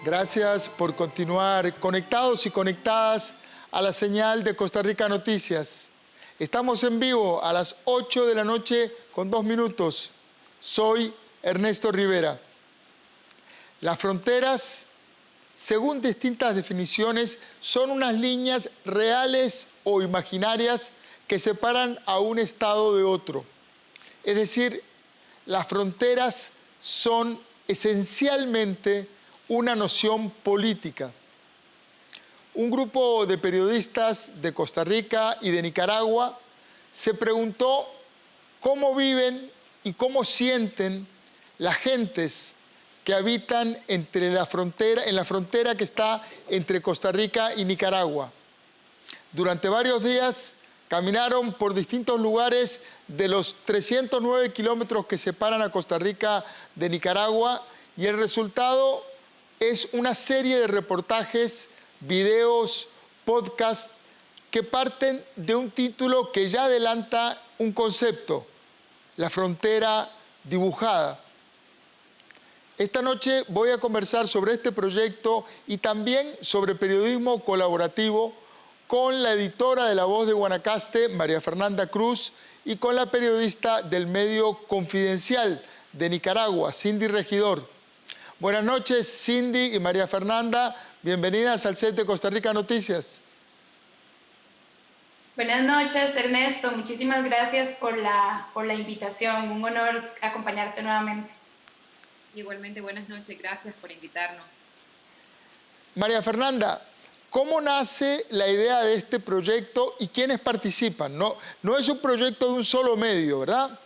Gracias por continuar conectados y conectadas a la señal de Costa Rica Noticias. Estamos en vivo a las 8 de la noche con 2 minutos. Soy Ernesto Rivera. Las fronteras, según distintas definiciones, son unas líneas reales o imaginarias que separan a un estado de otro. Es decir, las fronteras son esencialmente una noción política. Un grupo de periodistas de Costa Rica y de Nicaragua se preguntó cómo viven y cómo sienten las gentes que habitan en la frontera que está entre Costa Rica y Nicaragua. Durante varios días caminaron por distintos lugares de los 309 kilómetros que separan a Costa Rica de Nicaragua, y el resultado es una serie de reportajes, videos, podcasts que parten de un título que ya adelanta un concepto: la frontera dibujada. Esta noche voy a conversar sobre este proyecto y también sobre periodismo colaborativo con la editora de La Voz de Guanacaste, María Fernanda Cruz, y con la periodista del medio Confidencial de Nicaragua, Cindy Regidor. Buenas noches, Cindy y María Fernanda. Bienvenidas al set de Costa Rica Noticias. Buenas noches, Ernesto. Muchísimas gracias por la invitación. Un honor acompañarte nuevamente. Igualmente, buenas noches. Gracias por invitarnos. María Fernanda, ¿cómo nace la idea de este proyecto y quiénes participan? No es un proyecto de un solo medio, ¿verdad?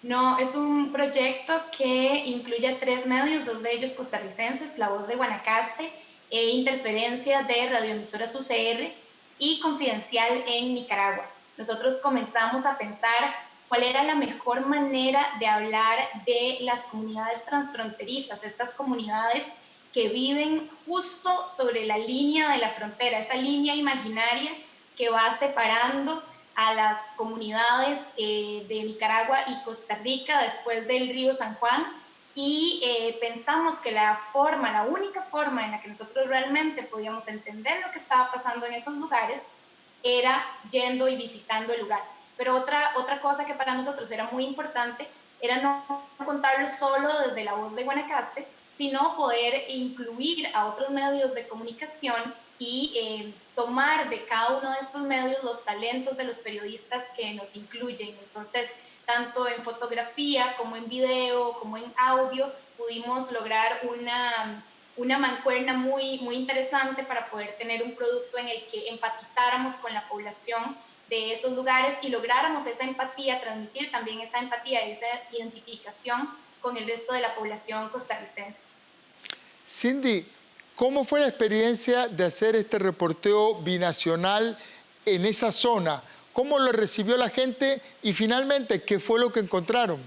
No, es un proyecto que incluye 3 medios, 2 de ellos costarricenses: La Voz de Guanacaste, Interferencia de Radioemisoras UCR y Confidencial en Nicaragua. Nosotros comenzamos a pensar cuál era la mejor manera de hablar de las comunidades transfronterizas, estas comunidades que viven justo sobre la línea de la frontera, esa línea imaginaria que va separando a las comunidades de Nicaragua y Costa Rica después del río San Juan, y pensamos que la única forma en la que nosotros realmente podíamos entender lo que estaba pasando en esos lugares era yendo y visitando el lugar. Pero otra cosa que para nosotros era muy importante era no contarlo solo desde La Voz de Guanacaste, sino poder incluir a otros medios de comunicación y tomar de cada uno de estos medios los talentos de los periodistas que nos incluyen. Entonces, tanto en fotografía como en video, como en audio, pudimos lograr una mancuerna muy, muy interesante para poder tener un producto en el que empatizáramos con la población de esos lugares y lográramos esa empatía, transmitir también esa empatía, esa identificación con el resto de la población costarricense. Cindy, ¿cómo fue la experiencia de hacer este reporteo binacional en esa zona? ¿Cómo lo recibió la gente? Y finalmente, ¿qué fue lo que encontraron?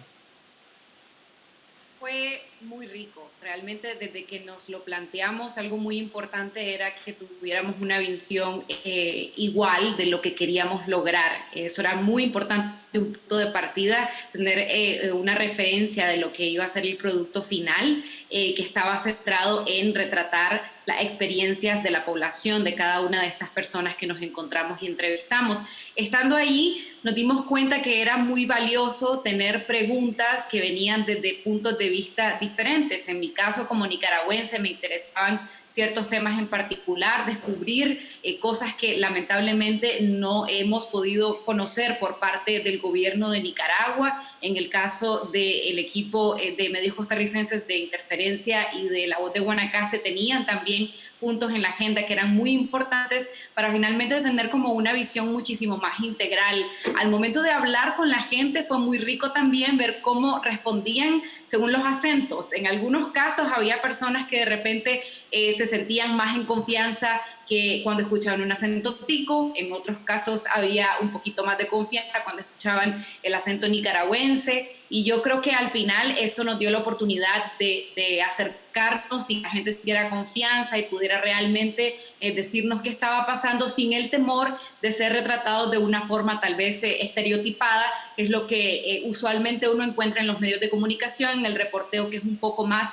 Fue muy rico. Realmente, desde que nos lo planteamos, algo muy importante era que tuviéramos una visión igual de lo que queríamos lograr. Eso era muy importante, un punto de partida, tener una referencia de lo que iba a ser el producto final, que estaba centrado en retratar las experiencias de la población, de cada una de estas personas que nos encontramos y entrevistamos. Estando ahí, nos dimos cuenta que era muy valioso tener preguntas que venían desde puntos de vista diferentes. En mi caso, como nicaragüense, me interesaban ciertos temas en particular, descubrir cosas que lamentablemente no hemos podido conocer por parte del gobierno de Nicaragua. En el caso del equipo de medios costarricenses de Interferencia y de La Voz de Guanacaste, tenían también puntos en la agenda que eran muy importantes para finalmente tener como una visión muchísimo más integral. Al momento de hablar con la gente fue muy rico también ver cómo respondían según los acentos. En algunos casos había personas que de repente se sentían más en confianza que cuando escuchaban un acento tico. En otros casos había un poquito más de confianza cuando escuchaban el acento nicaragüense, y yo creo que al final eso nos dio la oportunidad de acercarnos y que la gente sintiera confianza y pudiera realmente decirnos qué estaba pasando sin el temor de ser retratados de una forma tal vez estereotipada, que es lo que usualmente uno encuentra en los medios de comunicación, en el reporteo, que es un poco más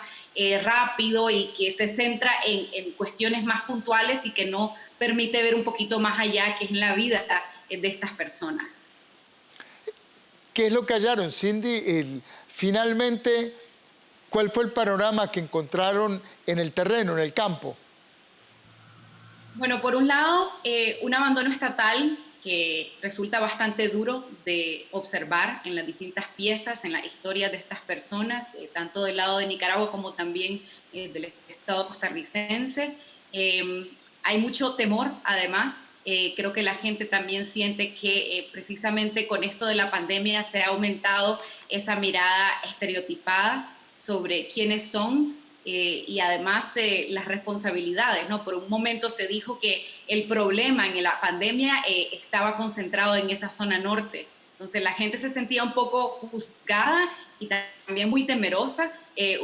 rápido y que se centra en cuestiones más puntuales y que no permite ver un poquito más allá, que es la vida de estas personas. ¿Qué es lo que hallaron, Cindy? Finalmente, ¿cuál fue el panorama que encontraron en el terreno, en el campo? Bueno, por un lado, un abandono estatal que resulta bastante duro de observar en las distintas piezas, en la historia de estas personas, tanto del lado de Nicaragua como también del Estado costarricense. Hay mucho temor, además. Creo que la gente también siente que precisamente con esto de la pandemia se ha aumentado esa mirada estereotipada sobre quiénes son y además las responsabilidades, ¿no? Por un momento se dijo que el problema en la pandemia estaba concentrado en esa zona norte. Entonces la gente se sentía un poco juzgada y también muy temerosa.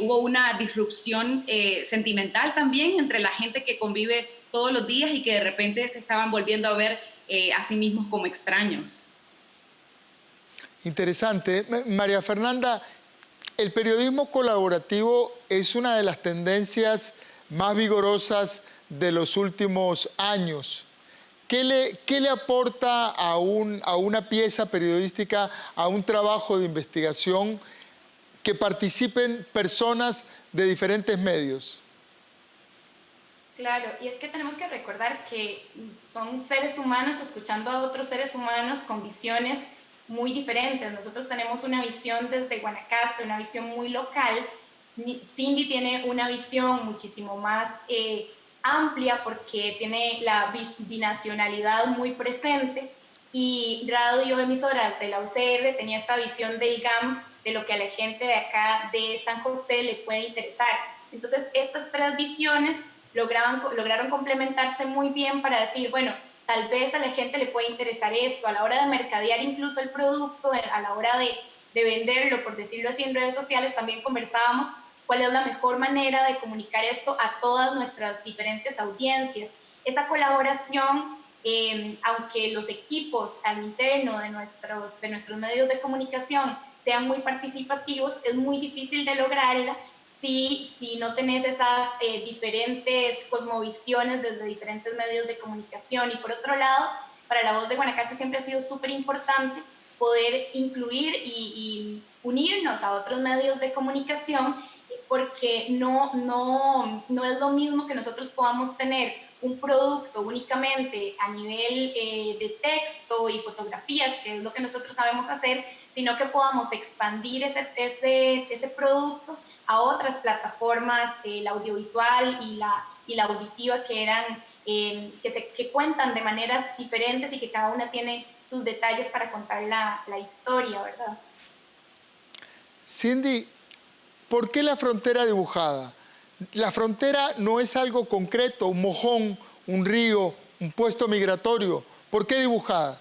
Hubo una disrupción sentimental también entre la gente que convive todos los días y que de repente se estaban volviendo a ver a sí mismos como extraños. Interesante. María Fernanda, el periodismo colaborativo es una de las tendencias más vigorosas de los últimos años. ¿Qué le aporta a una pieza periodística, a un trabajo de investigación, que participen personas de diferentes medios? Claro, y es que tenemos que recordar que son seres humanos escuchando a otros seres humanos con visiones muy diferentes. Nosotros tenemos una visión desde Guanacaste, una visión muy local. Cindy tiene una visión muchísimo más amplia porque tiene la binacionalidad muy presente, y radio emisoras de la UCR tenía esta visión del GAM, de lo que a la gente de acá de San José le puede interesar. Entonces estas tres visiones lograron complementarse muy bien para decir, bueno, tal vez a la gente le puede interesar esto, a la hora de mercadear incluso el producto, a la hora de venderlo, por decirlo así, en redes sociales también conversábamos cuál es la mejor manera de comunicar esto a todas nuestras diferentes audiencias. Esa colaboración, aunque los equipos al interno de nuestros medios de comunicación sean muy participativos, es muy difícil de lograrla si no tenés esas diferentes cosmovisiones desde diferentes medios de comunicación. Y por otro lado, para La Voz de Guanacaste siempre ha sido súper importante poder incluir y unirnos a otros medios de comunicación, porque no es lo mismo que nosotros podamos tener un producto únicamente a nivel de texto y fotografías, que es lo que nosotros sabemos hacer, sino que podamos expandir ese producto a otras plataformas, la audiovisual y la auditiva, que cuentan de maneras diferentes y que cada una tiene sus detalles para contar la historia, ¿verdad? Cindy, ¿por qué la frontera dibujada? La frontera no es algo concreto, un mojón, un río, un puesto migratorio. ¿Por qué dibujada?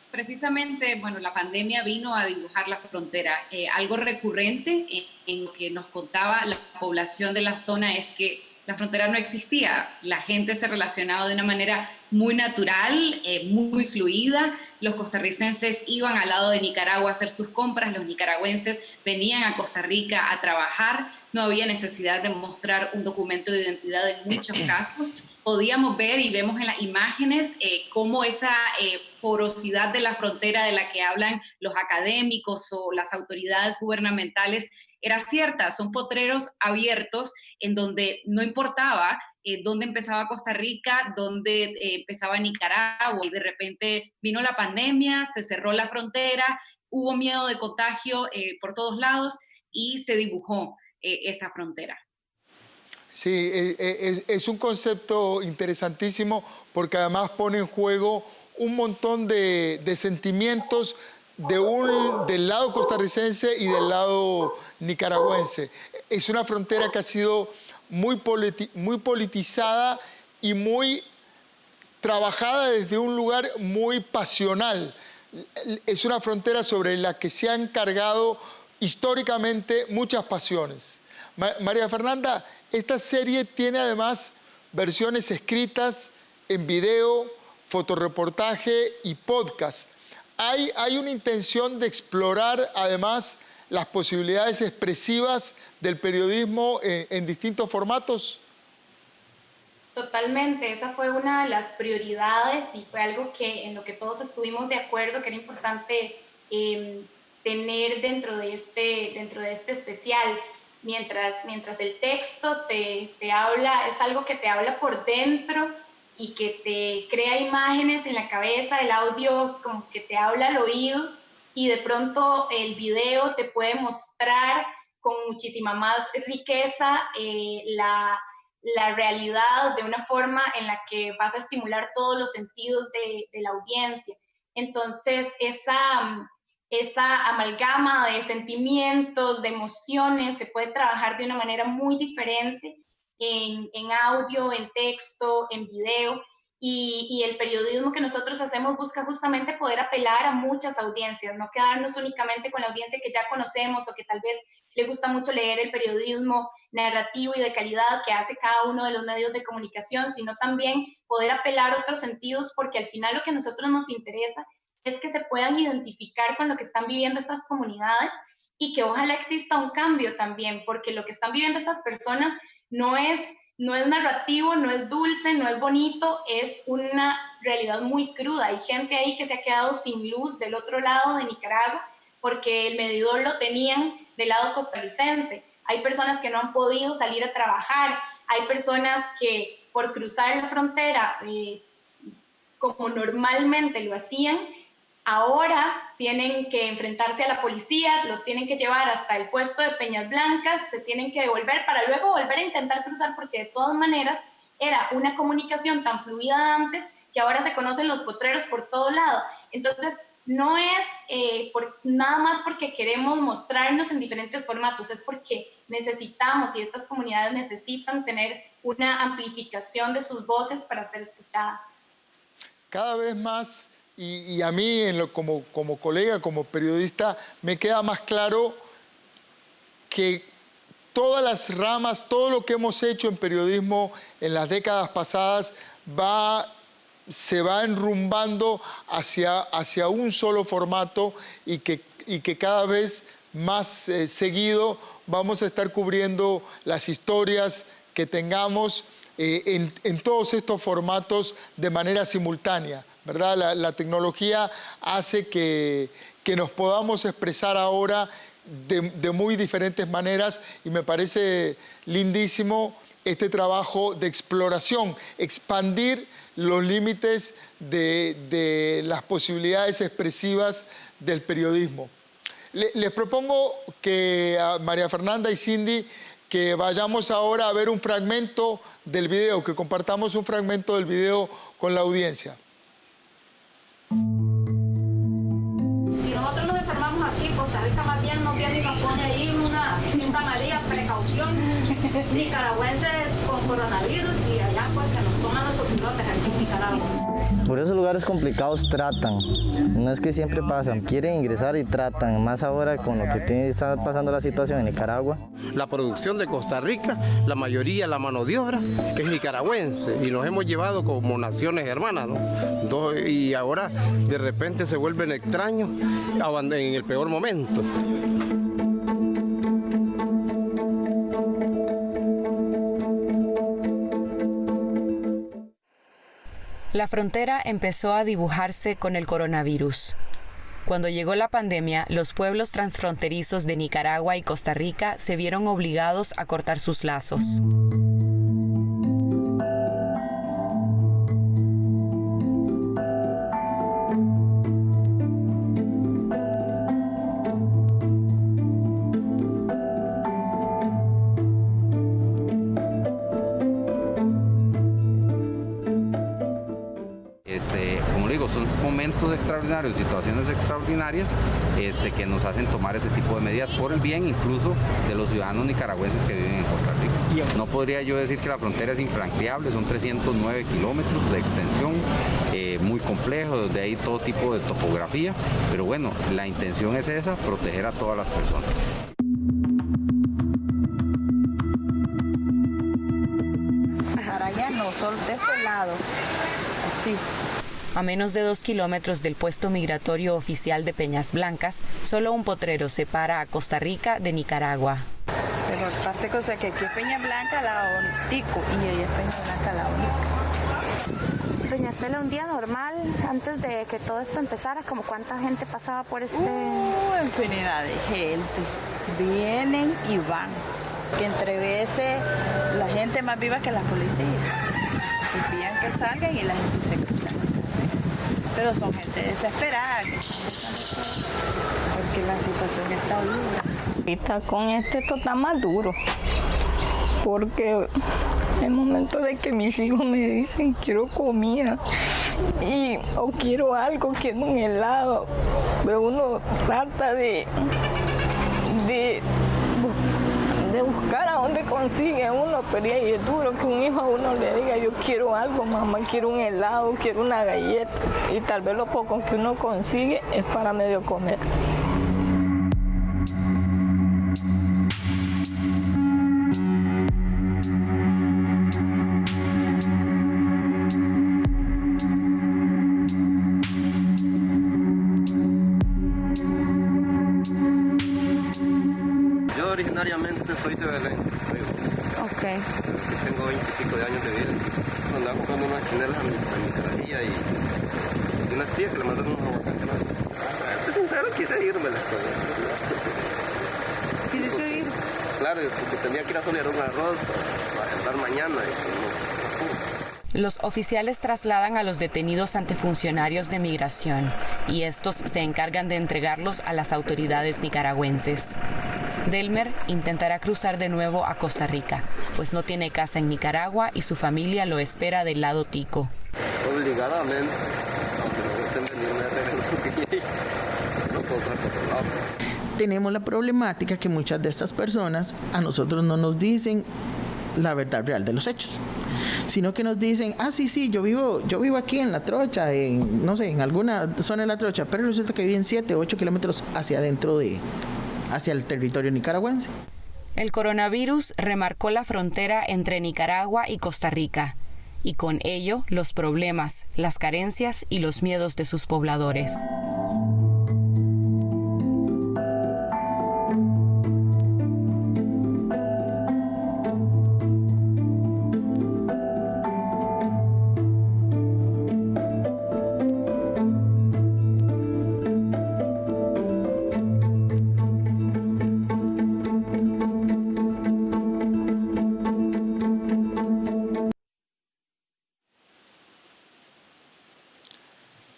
Precisamente, bueno, la pandemia vino a dibujar la frontera. Algo recurrente en lo que nos contaba la población de la zona es que la frontera no existía. La gente se relacionaba de una manera muy natural, muy fluida. Los costarricenses iban al lado de Nicaragua a hacer sus compras, los nicaragüenses venían a Costa Rica a trabajar. No había necesidad de mostrar un documento de identidad en muchos casos. Podíamos ver y vemos en las imágenes cómo esa porosidad de la frontera de la que hablan los académicos o las autoridades gubernamentales era cierta. Son potreros abiertos en donde no importaba dónde empezaba Costa Rica, dónde empezaba Nicaragua, y de repente vino la pandemia, se cerró la frontera, hubo miedo de contagio por todos lados y se dibujó esa frontera. Sí, es un concepto interesantísimo porque además pone en juego un montón de sentimientos del lado costarricense y del lado nicaragüense. Es una frontera que ha sido muy politizada y muy trabajada desde un lugar muy pasional. Es una frontera sobre la que se han cargado históricamente muchas pasiones. María Fernanda, esta serie tiene además versiones escritas en video, fotoreportaje y podcast. Hay una intención de explorar además las posibilidades expresivas del periodismo en distintos formatos? Totalmente, esa fue una de las prioridades y fue algo en lo que todos estuvimos de acuerdo, que era importante tener dentro de este especial. Mientras el texto te habla, es algo que te habla por dentro y que te crea imágenes en la cabeza, el audio como que te habla al oído, y de pronto el video te puede mostrar con muchísima más riqueza la realidad de una forma en la que vas a estimular todos los sentidos de la audiencia. Entonces, esa amalgama de sentimientos, de emociones, se puede trabajar de una manera muy diferente en audio, en texto, en video, y el periodismo que nosotros hacemos busca justamente poder apelar a muchas audiencias, no quedarnos únicamente con la audiencia que ya conocemos o que tal vez le gusta mucho leer el periodismo narrativo y de calidad que hace cada uno de los medios de comunicación, sino también poder apelar a otros sentidos, porque al final lo que a nosotros nos interesa es que se puedan identificar con lo que están viviendo estas comunidades y que ojalá exista un cambio también, porque lo que están viviendo estas personas no es narrativo, no es dulce, no es bonito, es una realidad muy cruda. Hay gente ahí que se ha quedado sin luz del otro lado de Nicaragua porque el medidor lo tenían del lado costarricense. Hay personas que no han podido salir a trabajar, hay personas que por cruzar la frontera, como normalmente lo hacían, ahora tienen que enfrentarse a la policía, lo tienen que llevar hasta el puesto de Peñas Blancas, se tienen que devolver para luego volver a intentar cruzar, porque de todas maneras era una comunicación tan fluida antes que ahora se conocen los potreros por todo lado. Entonces, no es nada más porque queremos mostrarnos en diferentes formatos, es porque necesitamos y estas comunidades necesitan tener una amplificación de sus voces para ser escuchadas. Cada vez más, y a mí como colega, como periodista, me queda más claro que todas las ramas, todo lo que hemos hecho en periodismo en las décadas pasadas se va enrumbando hacia un solo formato y que cada vez más seguido vamos a estar cubriendo las historias que tengamos en todos estos formatos de manera simultánea, ¿verdad? La tecnología hace que nos podamos expresar ahora de muy diferentes maneras y me parece lindísimo este trabajo de exploración, expandir los límites de las posibilidades expresivas del periodismo. Les propongo que a María Fernanda y Cindy que vayamos ahora a ver un fragmento del video, que compartamos un fragmento del video con la audiencia. Si nosotros nos enfermamos aquí, Costa Rica más bien nos viene y nos pone ahí una cinta amarilla, precaución, nicaragüenses con coronavirus, y allá pues que nos toman los opilotes aquí en Nicaragua. Por esos lugares complicados tratan, no es que siempre pasan, quieren ingresar y tratan, más ahora con lo que está pasando la situación en Nicaragua. La producción de Costa Rica, la mayoría, la mano de obra, es nicaragüense y nos hemos llevado como naciones hermanas, ¿no? Y ahora de repente se vuelven extraños en el peor momento. La frontera empezó a dibujarse con el coronavirus. Cuando llegó la pandemia, los pueblos transfronterizos de Nicaragua y Costa Rica se vieron obligados a cortar sus lazos. Como le digo, son momentos extraordinarios, situaciones extraordinarias que nos hacen tomar ese tipo de medidas por el bien incluso de los ciudadanos nicaragüenses que viven en Costa Rica. No podría yo decir que la frontera es infranqueable, son 309 kilómetros de extensión, muy complejo, donde hay todo tipo de topografía, pero bueno, la intención es esa, proteger a todas las personas. Para allá no, solo de este lado, así. A menos de 2 kilómetros del puesto migratorio oficial de Peñas Blancas, solo un potrero separa a Costa Rica de Nicaragua. Pero aparte cosa que aquí es Peña Blanca, la Tico, y ella es Peña Blanca, la única. Doña Estela, un día normal, antes de que todo esto empezara, ¿como cuánta gente pasaba por este...? Infinidad de gente. Vienen y van. Que entre veces la gente es más viva que la policía. Y piden que salgan y la gente se cruza. Pero son gente desesperada. Porque la situación está dura. Ahorita con esto está más duro. Porque hay momentos de que mis hijos me dicen quiero comida o quiero algo, quiero un helado, pero uno trata de buscar a dónde consigue uno, pero ahí es duro que un hijo a uno le diga yo quiero algo, mamá, quiero un helado, quiero una galleta, y tal vez lo poco que uno consigue es para medio comer. Originariamente soy de Belén, Ok. tengo 20 y pico de años de vida. Andaba comprando unas chinelas a mi carajilla y unas tías que le mandaron unos aguacates. Estoy sincero, quise irme las cosas. ¿Quisiste ir? Claro, porque tenía que ir a solear un arroz para entrar mañana y Los oficiales trasladan a los detenidos ante funcionarios de migración y estos se encargan de entregarlos a las autoridades nicaragüenses. Delmer intentará cruzar de nuevo a Costa Rica, pues no tiene casa en Nicaragua y su familia lo espera del lado tico. obligadamente, aunque me gusten venirme de regreso, no puedo estar por otro lado. Tenemos la problemática que muchas de estas personas a nosotros no nos dicen la verdad real de los hechos, sino que nos dicen, sí, yo vivo aquí en La Trocha, en alguna zona de La Trocha, pero resulta que viven 7 o 8 kilómetros hacia adentro hacia el territorio nicaragüense. El coronavirus remarcó la frontera entre Nicaragua y Costa Rica, y con ello los problemas, las carencias y los miedos de sus pobladores.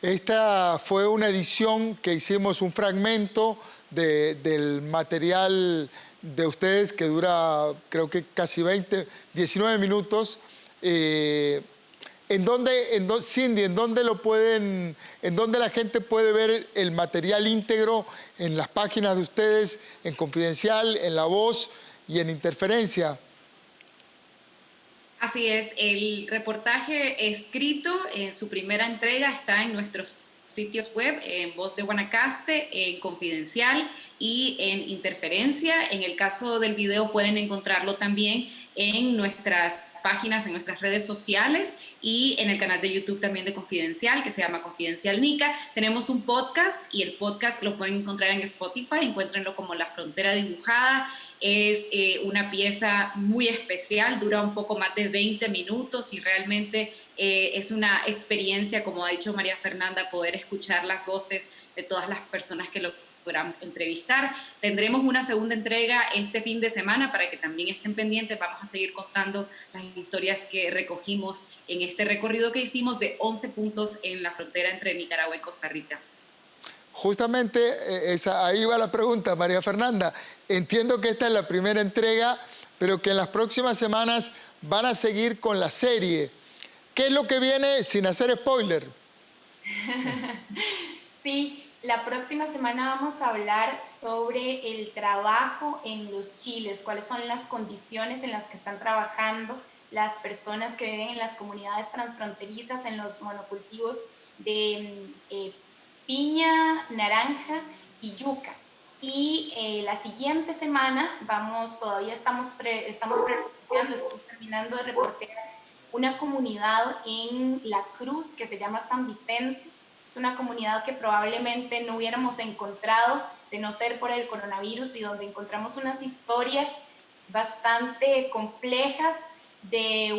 Esta fue una edición que hicimos, un fragmento del material de ustedes que dura creo que casi 19 minutos. Cindy, ¿en dónde la gente puede ver el material íntegro? En las páginas de ustedes, en Confidencial, en La Voz y en Interferencia. Así es, el reportaje escrito en su primera entrega está en nuestros sitios web, en Voz de Guanacaste, en Confidencial y en Interferencia. En el caso del video pueden encontrarlo también en nuestras páginas, en nuestras redes sociales y en el canal de YouTube también de Confidencial, que se llama Confidencial Nica. Tenemos un podcast y el podcast lo pueden encontrar en Spotify, encuéntrenlo como La Frontera Dibujada. Es una pieza muy especial, dura un poco más de 20 minutos y realmente es una experiencia, como ha dicho María Fernanda, poder escuchar las voces de todas las personas que logramos entrevistar. Tendremos una segunda entrega este fin de semana para que también estén pendientes. Vamos a seguir contando las historias que recogimos en este recorrido que hicimos de 11 puntos en la frontera entre Nicaragua y Costa Rica. Justamente ahí va la pregunta, María Fernanda. Entiendo que esta es la primera entrega, pero que en las próximas semanas van a seguir con la serie. ¿Qué es lo que viene sin hacer spoiler? Sí, la próxima semana vamos a hablar sobre el trabajo en los chiles, cuáles son las condiciones en las que están trabajando las personas que viven en las comunidades transfronterizas, en los monocultivos de piña, naranja y yuca. Y la siguiente semana estamos terminando de reportear una comunidad en La Cruz que se llama San Vicente. Es una comunidad que probablemente no hubiéramos encontrado de no ser por el coronavirus, y donde encontramos unas historias bastante complejas de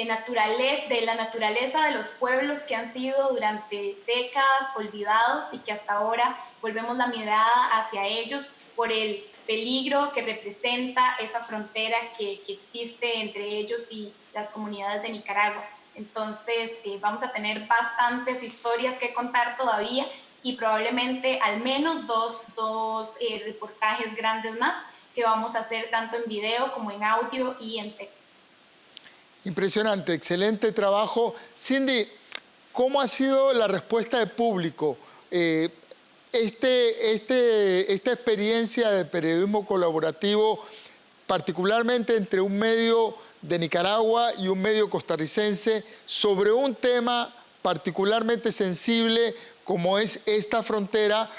la naturaleza de los pueblos que han sido durante décadas olvidados y que hasta ahora volvemos la mirada hacia ellos por el peligro que representa esa frontera que existe entre ellos y las comunidades de Nicaragua. Entonces vamos a tener bastantes historias que contar todavía, y probablemente al menos dos reportajes grandes más que vamos a hacer tanto en video como en audio y en texto. Impresionante, excelente trabajo. Cindy, ¿cómo ha sido la respuesta del público? Esta experiencia de periodismo colaborativo, particularmente entre un medio de Nicaragua y un medio costarricense, sobre un tema particularmente sensible como es esta frontera,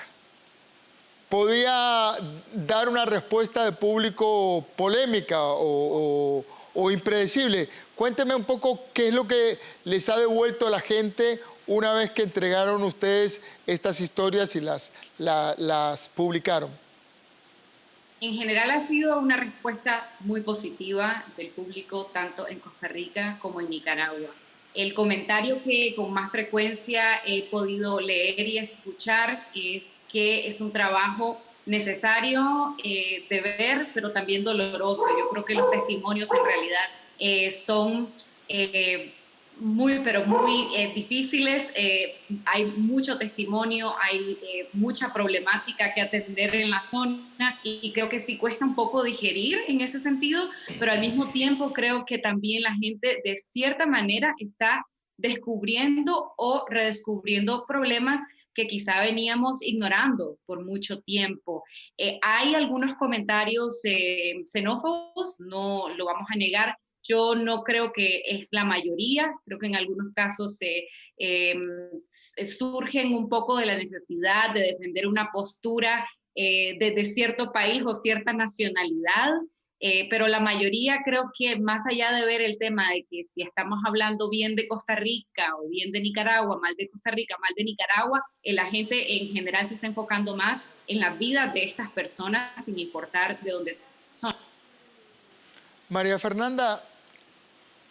¿podía dar una respuesta de público polémica o impredecible? Cuénteme un poco qué es lo que les ha devuelto a la gente una vez que entregaron ustedes estas historias y las publicaron. En general ha sido una respuesta muy positiva del público, tanto en Costa Rica como en Nicaragua. El comentario que con más frecuencia he podido leer y escuchar es que es un trabajo necesario de ver, pero también doloroso. Yo creo que los testimonios en realidad son muy difíciles. Hay mucho testimonio, hay mucha problemática que atender en la zona, y creo que sí cuesta un poco digerir en ese sentido, pero al mismo tiempo creo que también la gente de cierta manera está descubriendo o redescubriendo problemas que quizá veníamos ignorando por mucho tiempo. Hay algunos comentarios xenófobos, no lo vamos a negar. Yo no creo que es la mayoría, creo que en algunos casos surgen un poco de la necesidad de defender una postura de cierto país o cierta nacionalidad, pero la mayoría creo que más allá de ver el tema de que si estamos hablando bien de Costa Rica o bien de Nicaragua, mal de Costa Rica, mal de Nicaragua, la gente en general se está enfocando más en la vida de estas personas sin importar de dónde son. María Fernanda,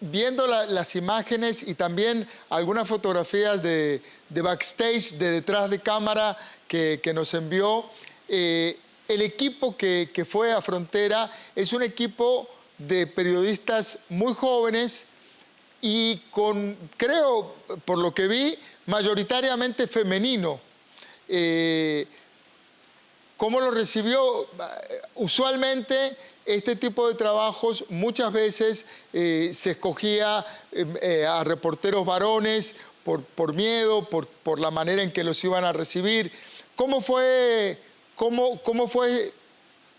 viendo las imágenes y también algunas fotografías de backstage, de detrás de cámara que nos envió, el equipo que fue a Frontera es un equipo de periodistas muy jóvenes y con, creo, por lo que vi, mayoritariamente femenino. ¿Cómo lo recibió? Usualmente este tipo de trabajos muchas veces se escogía a reporteros varones por miedo, por la manera en que los iban a recibir. ¿Cómo fue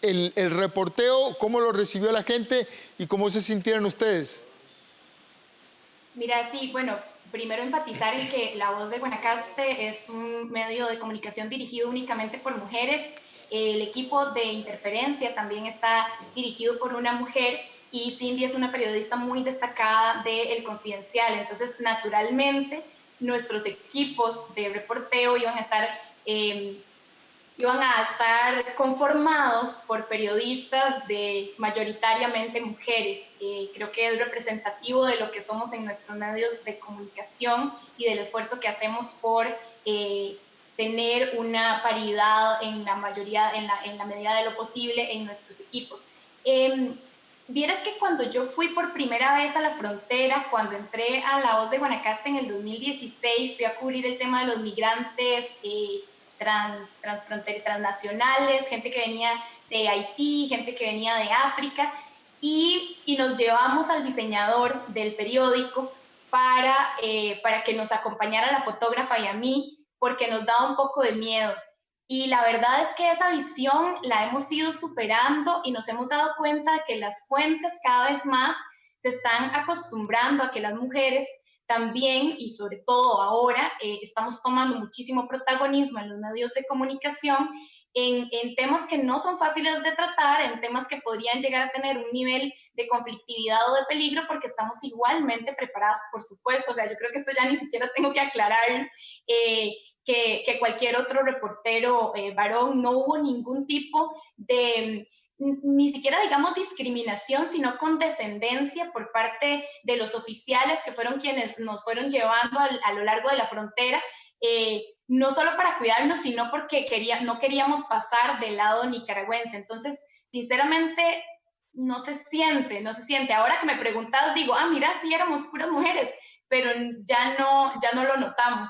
el reporteo? ¿Cómo lo recibió la gente y cómo se sintieron ustedes? Mira, sí, bueno, primero enfatizar en que La Voz de Guanacaste es un medio de comunicación dirigido únicamente por mujeres. El equipo de Interferencia también está dirigido por una mujer, y Cindy es una periodista muy destacada de El Confidencial. Entonces, naturalmente, nuestros equipos de reporteo iban a estar conformados por periodistas mayoritariamente mujeres. Creo que es representativo de lo que somos en nuestros medios de comunicación y del esfuerzo que hacemos por tener una paridad en la mayoría, en la medida de lo posible, en nuestros equipos. Vieras que cuando yo fui por primera vez a la frontera, cuando entré a La Voz de Guanacaste en el 2016, fui a cubrir el tema de los migrantes transnacionales, gente que venía de Haití, gente que venía de África, y nos llevamos al diseñador del periódico para que nos acompañara la fotógrafa y a mí, porque nos daba un poco de miedo. Y la verdad es que esa visión la hemos ido superando, y nos hemos dado cuenta de que las fuentes cada vez más se están acostumbrando a que las mujeres también, y sobre todo ahora, estamos tomando muchísimo protagonismo en los medios de comunicación en temas que no son fáciles de tratar, en temas que podrían llegar a tener un nivel de conflictividad o de peligro, porque estamos igualmente preparadas, por supuesto. O sea, yo creo que esto ya ni siquiera tengo que aclarar, que cualquier otro reportero varón, no hubo ningún tipo de, ni siquiera digamos discriminación, sino condescendencia por parte de los oficiales que fueron quienes nos fueron llevando a lo largo de la frontera, no solo para cuidarnos, sino porque no queríamos pasar del lado nicaragüense. Entonces, sinceramente, no se siente. Ahora que me preguntas, digo, mira, sí éramos puras mujeres, pero ya no lo notamos.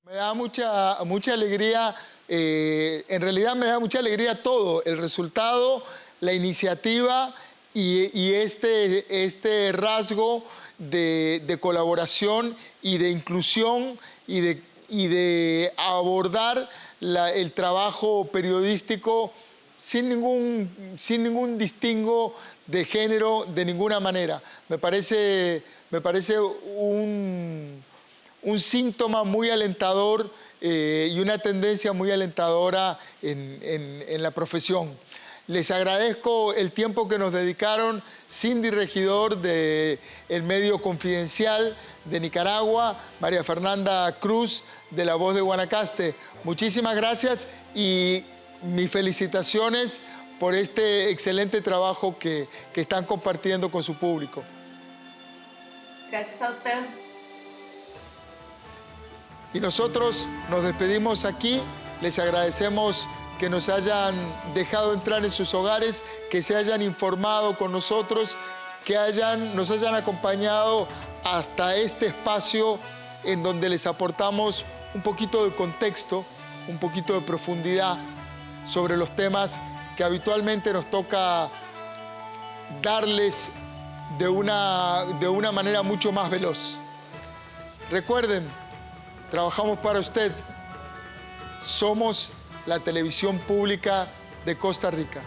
Me da mucha alegría, en realidad me da mucha alegría todo, el resultado, la iniciativa y este rasgo de colaboración y de inclusión y de abordar el trabajo periodístico sin ningún distingo de género de ninguna manera. Me parece un síntoma muy alentador y una tendencia muy alentadora en la profesión. Les agradezco el tiempo que nos dedicaron Cindy Regidor del Medio Confidencial de Nicaragua, María Fernanda Cruz de La Voz de Guanacaste. Muchísimas gracias y mis felicitaciones por este excelente trabajo que están compartiendo con su público. Gracias a usted. Y nosotros nos despedimos aquí, les agradecemos que nos hayan dejado entrar en sus hogares, que se hayan informado con nosotros, que nos hayan acompañado hasta este espacio en donde les aportamos un poquito de contexto, un poquito de profundidad sobre los temas que habitualmente nos toca darles de una manera mucho más veloz. Recuerden, trabajamos para usted. Somos la televisión pública de Costa Rica.